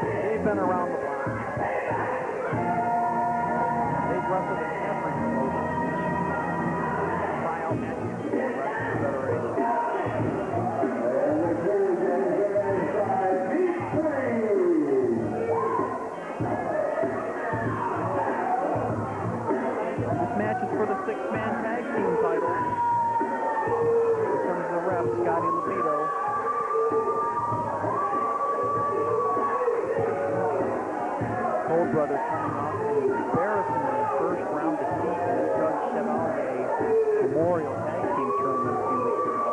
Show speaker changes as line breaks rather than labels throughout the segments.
They've been around the block. They've wrestled in every promotion. Tryout matches for the Wrestling Federation. This match is for the 6-man tag team title. Here comes the ref, Scotty Levito. Cole brothers coming off an embarrassingly first round defeat in the C.I.W Memorial Tag Team Tournament a few weeks ago.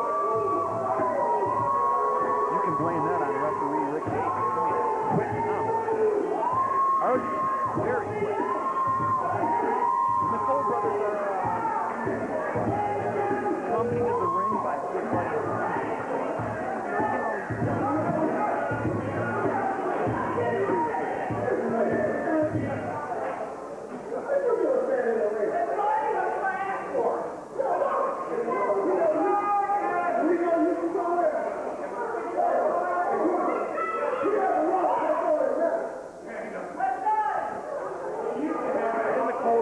You can blame that on referee Rick Davis. I mean, quick now. Arguing very quick. The Cole brothers are coming into the ring by everybody else.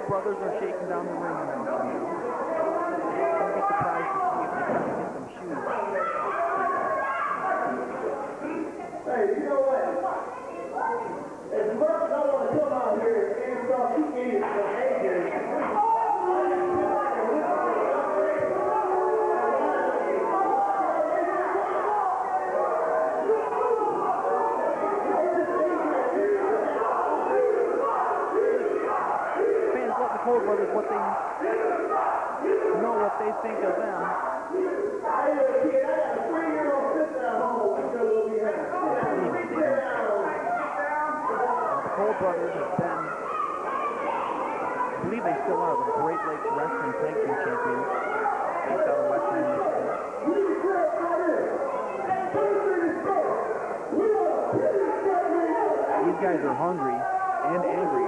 Brothers are shaking down the ring now. Don't be surprised to see if they try to get some shoes.
Hey, you know what? As much as I want to come out here and start kicking it from Adrian,
Cole brothers, what they know, what they think of them.
I got a 3-year-old sister at home. I'm still a little behind.
The Cole brothers have been, I believe they still are, the Great Lakes Wrestling Tag Team Champions based out of Western Michigan. These guys are hungry and angry.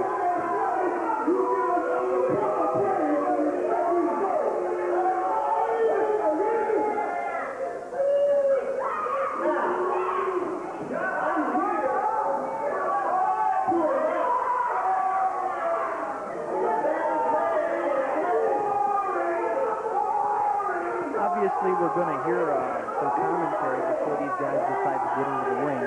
Obviously, we're going to hear some commentary before these guys decide to get into the ring.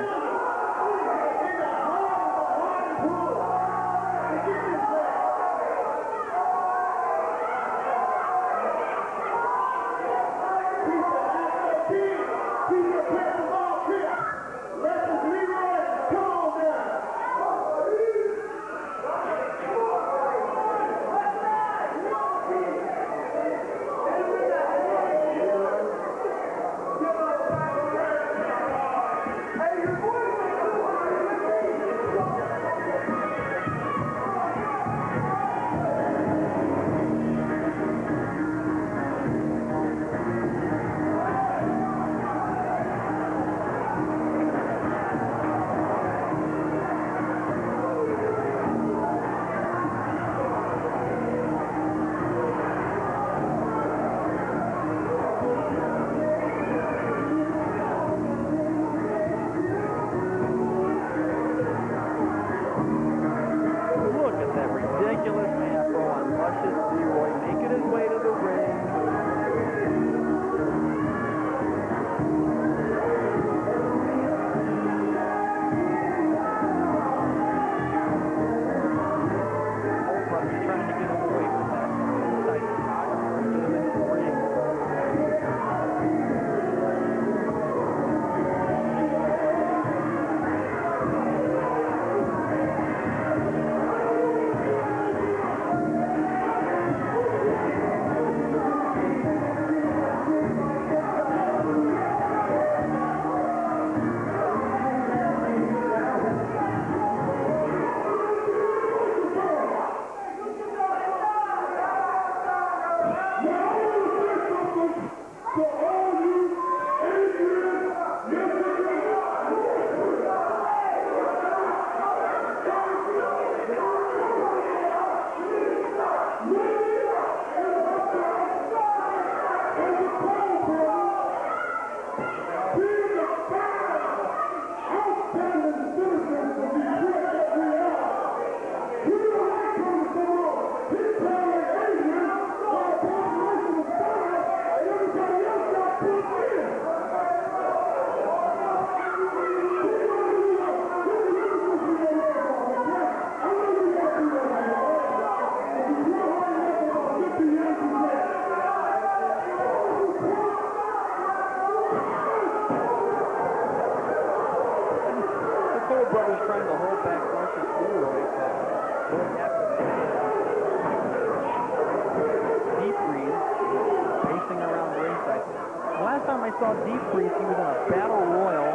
saw Deep Freeze, he was in a battle royal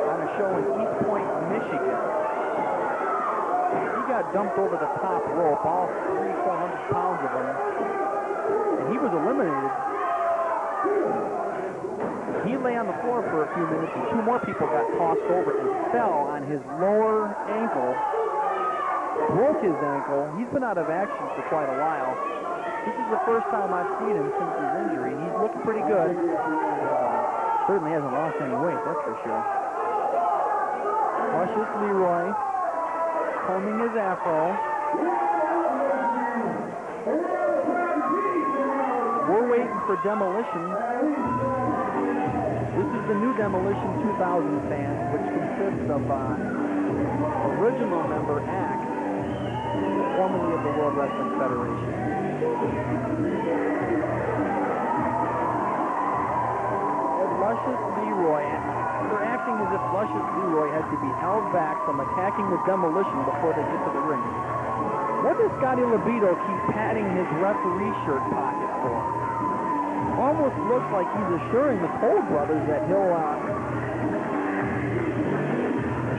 on a show in East Point, Michigan. He got dumped over the top rope, all 300-400 pounds of him, and he was eliminated. He lay on the floor for a few minutes, and two more people got tossed over and fell on his lower ankle, broke his ankle. He's been out of action for quite a while. This is the first time I've seen him since his injury. He's looking pretty good. Certainly hasn't lost any weight, that's for sure. Luscious Leroy combing his afro. We're waiting for Demolition. This is the new Demolition 2000 fans, which consists of original member Axe, formerly of the World Wrestling Federation. And Luscious Leroy, they're acting as if Luscious Leroy had to be held back from attacking the Demolition before they get to the ring. What does Scotty Libido keep patting his referee shirt pocket for? Almost looks like he's assuring the Cole brothers that he'll,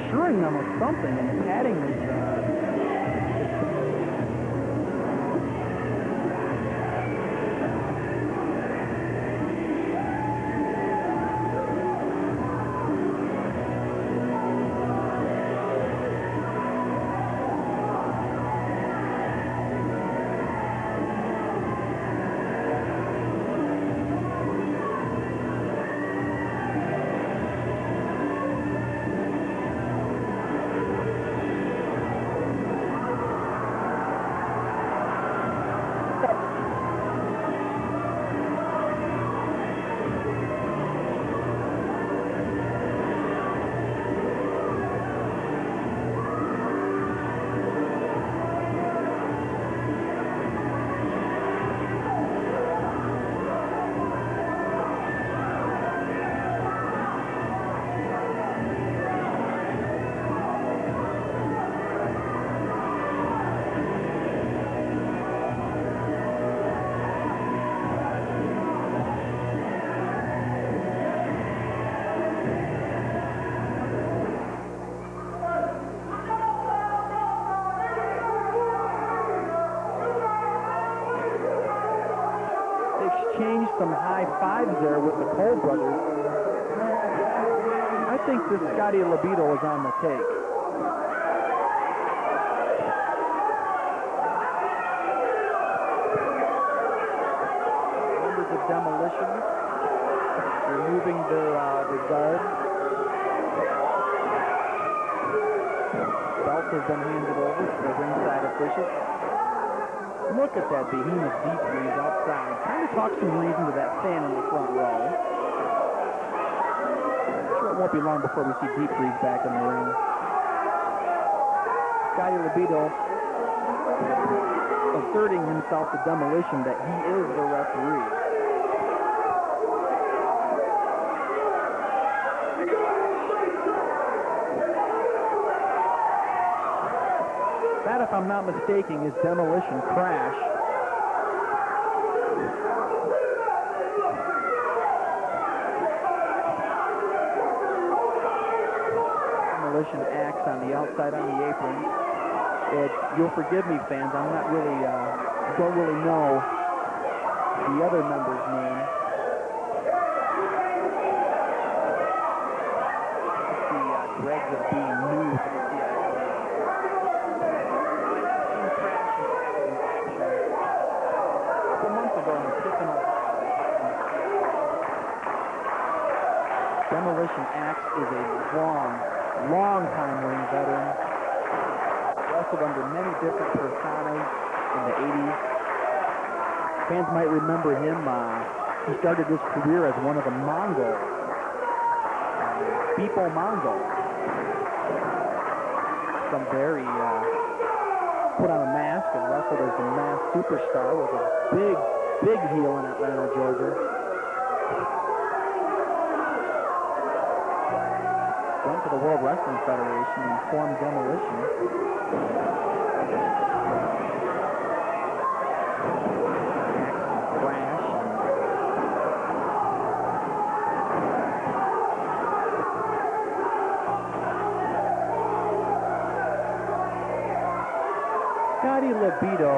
assuring them of something and patting his, exchanged some high fives there with the Cole brothers. I think this Scotty Libido is on the take. Members of Demolition removing their guard. Belts have been handed over to the ringside officials. Look at that behemoth Deep Freeze outside. Kind of talks some reason to that fan in the front row. I'm sure it won't be long before we see Deep Freeze back in the ring. Scotty Libido asserting himself to Demolition that he is the referee. That, if I'm not mistaken, is Demolition Krash. Demolition Axe on the outside on the apron. You'll forgive me, fans, I'm not really, don't really know the other member's name. The dregs of being new to the C.I.W. Demolition Axe is a long time ring veteran. Wrestled under many different personas in the 80s. Fans might remember him. He started his career as one of the Mongols. Beepo Mongo. From there, he put on a mask and wrestled as the masked superstar. Was a big heel in Atlanta, Georgia. Went to the World Wrestling Federation and formed Demolition. Krash. Scotty Libido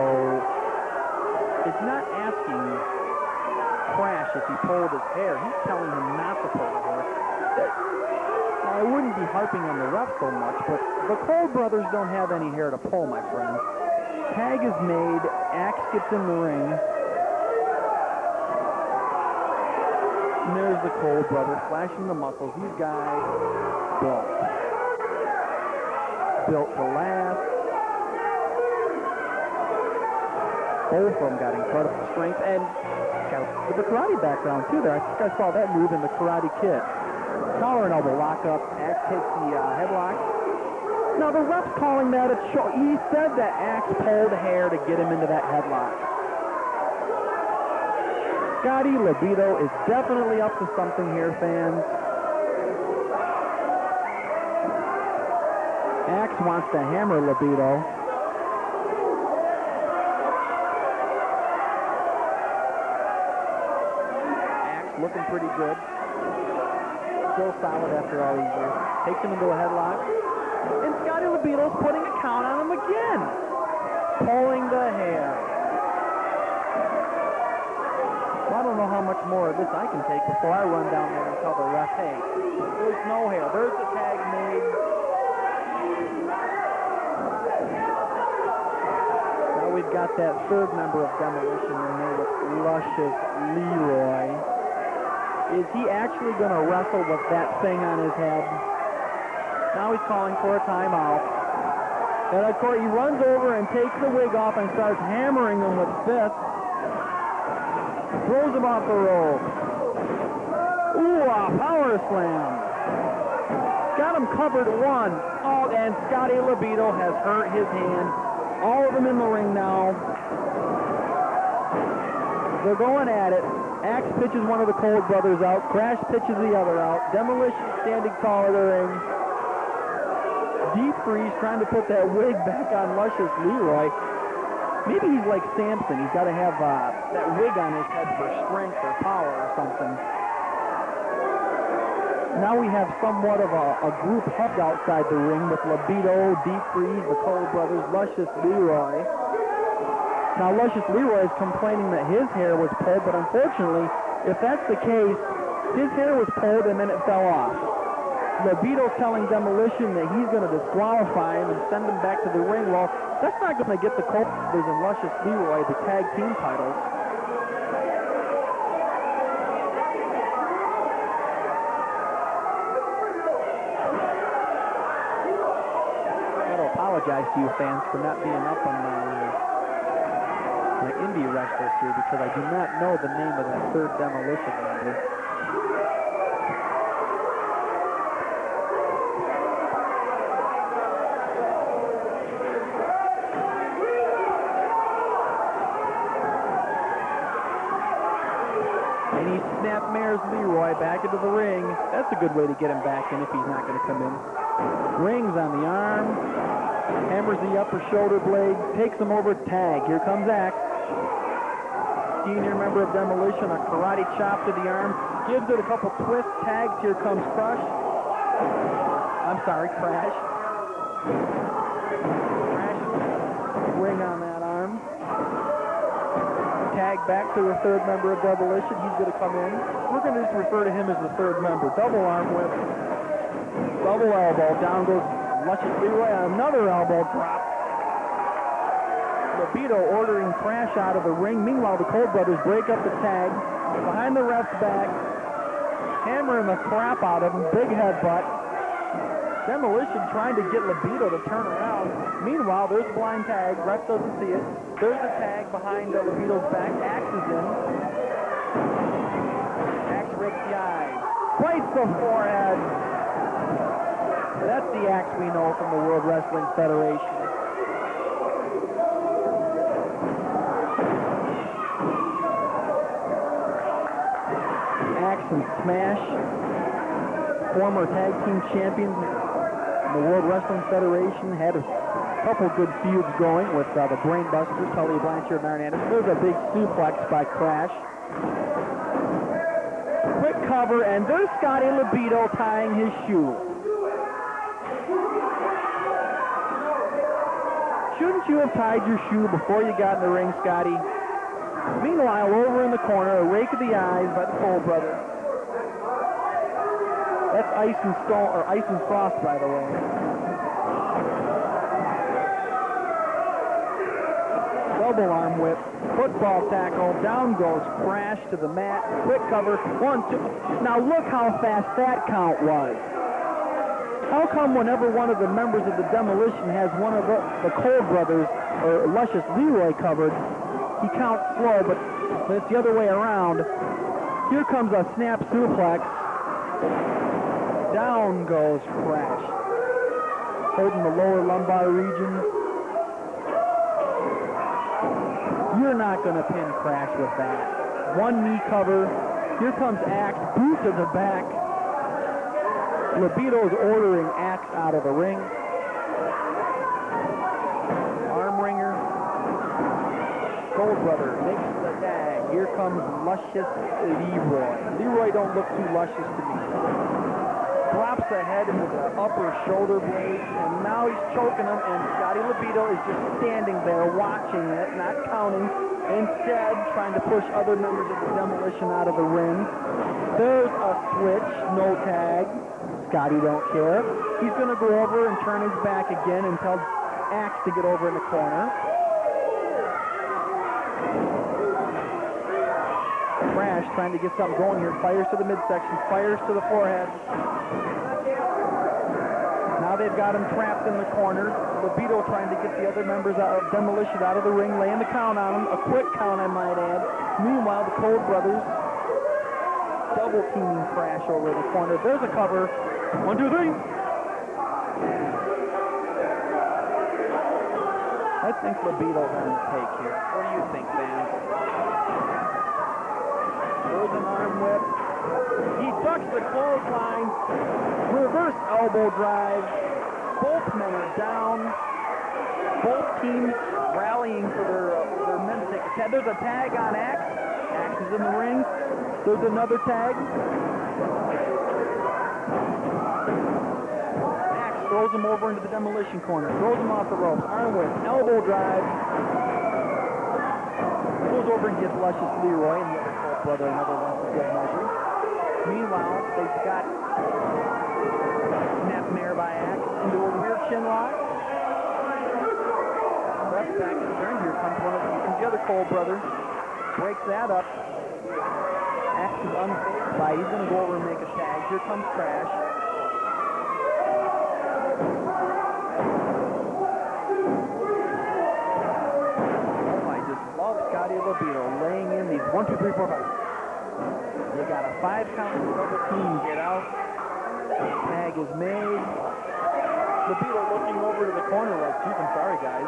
is not asking Krash if he pulled his hair. He's telling him not to pull the hair. Now, I wouldn't be harping on the ref so much, but the Cole brothers don't have any hair to pull, my friends. Tag is made. Axe gets in the ring. And there's the Cole brothers flashing the muscles. These guys built to last. Both of them got incredible strength and got the karate background too there. I think I saw that move in the Karate Kid. Collar and elbow lock up. Axe takes the headlock. Now the ref's calling that a choke. He said that Axe pulled hair to get him into that headlock. Scotty Libido is definitely up to something here, fans. Axe wants to hammer Libido. Axe looking pretty good. Still solid after all these years. Takes him into a headlock. And Scotty Libido's putting a count on him again. Pulling the hair. Well, I don't know how much more of this I can take before I run down there and tell the ref, hey, there's no hair. There's the tag made. Now we've got that third member of Demolition in there with Luscious Leroy. Is he actually going to wrestle with that thing on his head? Now he's calling for a timeout. And of course he runs over and takes the wig off and starts hammering him with fists. Throws him off the rope. Ooh, a power slam. Got him covered one. Oh, and Scotty Libido has hurt his hand. All of them in the ring now. They're going at it. Axe pitches one of the Cole brothers out. Krash pitches the other out. Demolition standing tall in the ring. Deep freeze trying to put that wig back on Luscious Leroy. Maybe he's like Samson. He's got to have that wig on his head for strength or power or something. Now we have somewhat of a group hug outside the ring with Libido, Deep Freeze, the Cole brothers, Luscious Leroy. Now Luscious Leroy is complaining that his hair was pulled, but unfortunately, if that's the case, his hair was pulled and then it fell off. Libido's telling Demolition that he's going to disqualify him and send him back to the ring. Well, that's not going to get the Cole brothers and Luscious Leroy the tag team titles. I got to apologize to you fans for not being up on my indie wrestlers here because I do not know the name of that third Demolition member. And he snap-mares Leroy back into the ring. That's a good way to get him back in if he's not going to come in. Rings on the arm. Hammers the upper shoulder blade. Takes him over. Tag. Here comes Axe. Senior member of Demolition. A karate chop to the arm. Gives it a couple twists. Tags. Here comes Krash. Krash. Ring on that arm. Tag back to the third member of Demolition. He's going to come in. We're going to just refer to him as the third member. Double arm whip. Double elbow. Down goes Luscious Leroy. Another elbow drop. Libido ordering Krash out of the ring. Meanwhile, the Cole brothers break up the tag. Behind the ref's back. Hammering the crap out of him. Big headbutt. Demolition trying to get Libido to turn around. Meanwhile, there's a blind tag. Ref doesn't see it. There's a tag behind Libido's back. Axe is in. Axe rips the eyes. Bites the forehead. That's the Axe we know from the World Wrestling Federation. Axe and Smash, former tag team champions in the World Wrestling Federation, had a couple good feuds going with the Brainbusters, Tully Blanchard and Arn Anderson. There's a big suplex by Krash. Quick cover, and there's Scotty Libido tying his shoe. shouldn't you have tied your shoe before you got in the ring, Scotty? Meanwhile, over in the corner, a rake of the eyes by the Cole brothers. That's Ice and Stone, or Ice and Frost, by the way. Double arm whip, football tackle, down goes Krash to the mat, quick cover, 1, 2. Now look how fast that count was. How come whenever one of the members of the Demolition has one of the Cole brothers, or Luscious Leroy covered, he counts slow, but it's the other way around. Here comes a snap suplex. Down goes Krash, holding the lower lumbar region. You're not going to pin Krash with that. One knee cover. Here comes Axe, boot to the back. Libido's ordering Axe out of the ring. Arm wringer. Cole brother makes the tag. Here comes Luscious Leroy. Leroy don't look too luscious to me. Drops the head into the upper shoulder blade, and now he's choking him, and Scotty Libido is just standing there watching it, not counting, instead trying to push other members of the Demolition out of the ring. There's a switch, no tag. Scotty don't care. He's going to go over and turn his back again and tell Axe to get over in the corner. Krash trying to get something going here. Fires to the midsection, fires to the forehead. Now they've got him trapped in the corner. Libido trying to get the other members of Demolition out of the ring, laying the count on him. A quick count, I might add. Meanwhile, the Cole brothers double teaming Krash over in the corner. There's a cover. 1, 2, 3. I think Libido's on the take here. What do you think, fans? There's an arm whip. He ducks the clothesline. Reverse elbow drive. Both men are down. Both teams rallying for their men to take a tag. There's a tag on Axe. Axe is in the ring. There's another tag. Axe throws him over into the Demolition corner. Throws him off the ropes. Arm whip. Elbow drive. Goes over and gets Luscious Leroy and the other Cole brother another one for good measure. Meanwhile, they've got snapmare by Axe into a rear chin lock. Ref's back in the turn. Here comes the other Cole brother. Breaks that up. Axe is unfazed by it. He's going to go over and make a tag. Here comes Krash. Scotty Libido laying in these 1, 2, 3, 4, 5. You got a 5 count to double team get out. Tag is made. Libido looking over to the corner like, geez, I'm sorry, guys.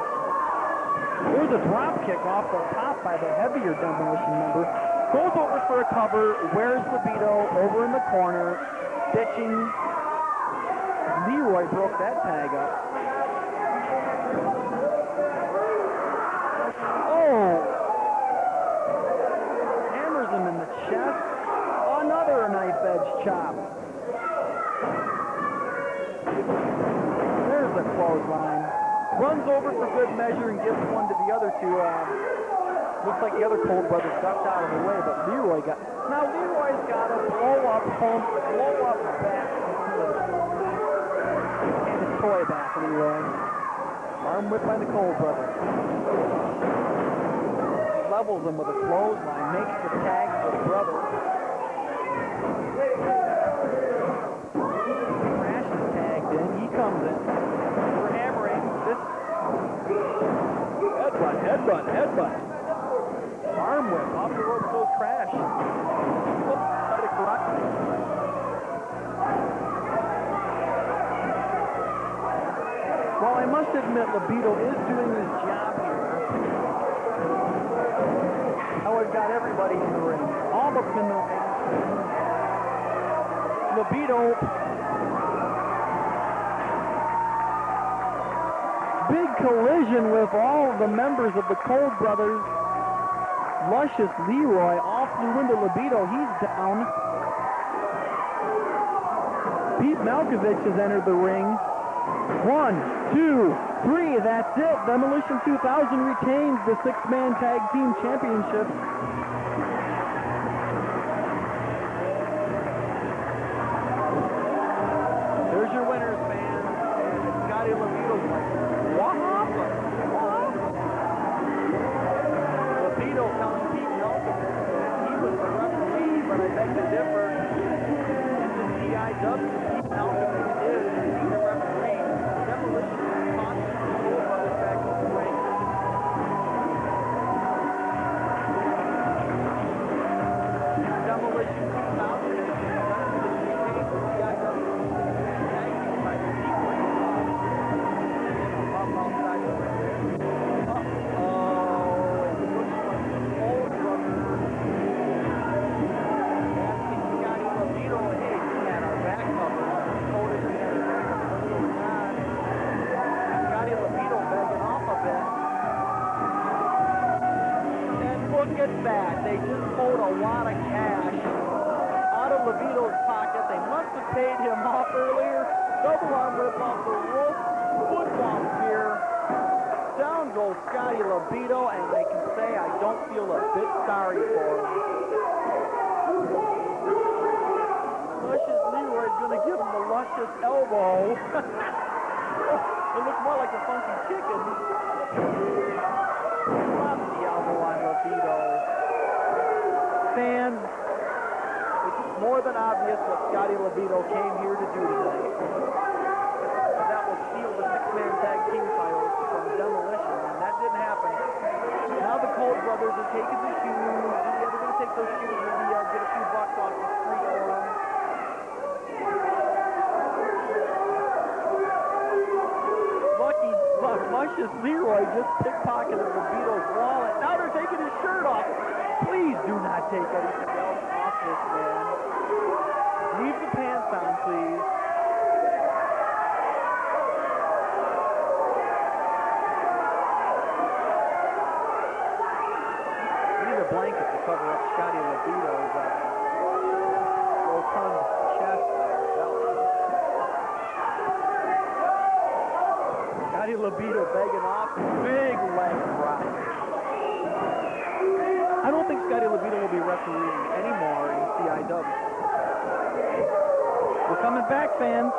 There's a drop kick off the top by the heavier Demolition member. Goes over for a cover. Where's Libido over in the corner, bitching. Leroy broke that tag up. Oh! Him in the chest. Another knife edge chop. There's the clothesline. Runs over for good measure and gives one to the other two. Looks like the other Cole brothers ducked out of the way, but Leroy got. Now Leroy's got a blow up pump, blow up back. And his toy back, Leroy. Arm whip by the Cole brothers. Levels him with a clothesline, makes the tag for the brother. Krash is tagged in, he comes in. We're hammering this. Headbutt. Arm whip, off the rope goes Krash. Oops, try to correct. Well, I must admit, Libido is doing his job here. Now we've got everybody in the ring. All of them in the ring. Libido. Big collision with all of the members of the Cole brothers. Luscious Leroy all flew into Libido. He's down. Pete Malkovich has entered the ring. 1, 2, 3, that's it. Demolition 2000 retains the 6-man tag team championship. There's your winners, fans. And Scotty Levito's like, what happened? Levito telling Pete Nelson that he was the referee, but I beg to differ. This is C.I.W. Pete Nelson that he did. He's the referee. Demolition is constantly going on the back of the ring. Demolition 2000 is retained the C.I.W. tag team by the deep ring. Up outside the ring. Look at that. They just pulled a lot of cash out of Levito's pocket. They must have paid him off earlier. Double arm rip off the rope. Foot bomb here. Down goes Scotty Levito, and they can say I don't feel a bit sorry for him. Luscious Leroy is going to give him the luscious elbow. It looks more like a funky chicken. Drops the elbow on Levito. Fans, it's more than obvious what Scotty Levito came here to do tonight. And that will steal the 6-man tag team titles from Demolition, and that didn't happen. Now the Cold brothers are taking the shoes. Yeah, they're going to take those shoes and get a few bucks off the street for them. Luscious Leroy just pickpocketed Levito's wallet. Now they're taking his shirt off. Please do not take anything else off this man. Leave the pants on, please. We need a blanket to cover up Scotty Levito's rotund chest there. Scotty Levito begging off. Big leg drop. I don't think Scotty Levito will be refereeing anymore in C.I.W. We're coming back, fans.